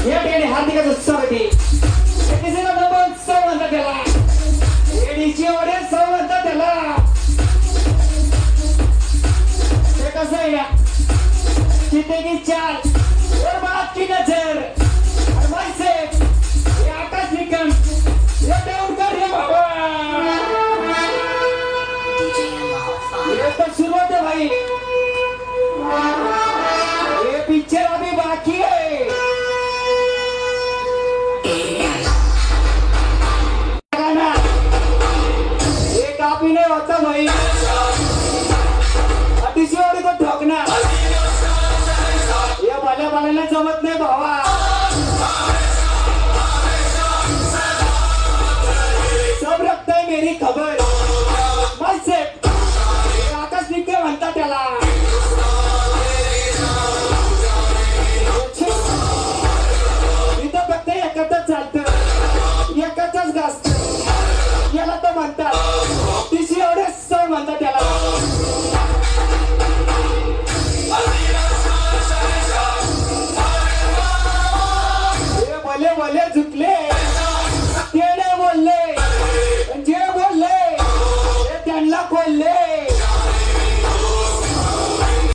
या ठिकाणी हार्दिक स्वागत आहे. एटीसीला नंबर 6 म्हणतात त्याला. एडीची ओढे 6 म्हणतात त्याला. हे कसं आहे ना चिते की चाल और बात की नजर और माइसे ये आकाश निकम ये डाउन कर रे बाबा. ये तो शुरुआत है भाई. ये पिक्चर अभी बाकी है. ये काफी नहीं होता भाई. अतिशय को ठोकना या भल्या भल्याला जमत नाही भावा. सब रखता है मेरी खबर. मस्त आकाश निकम म्हणतात त्याला. इथं फक्त एकच चालतं एकच गाजत याला तर म्हणतात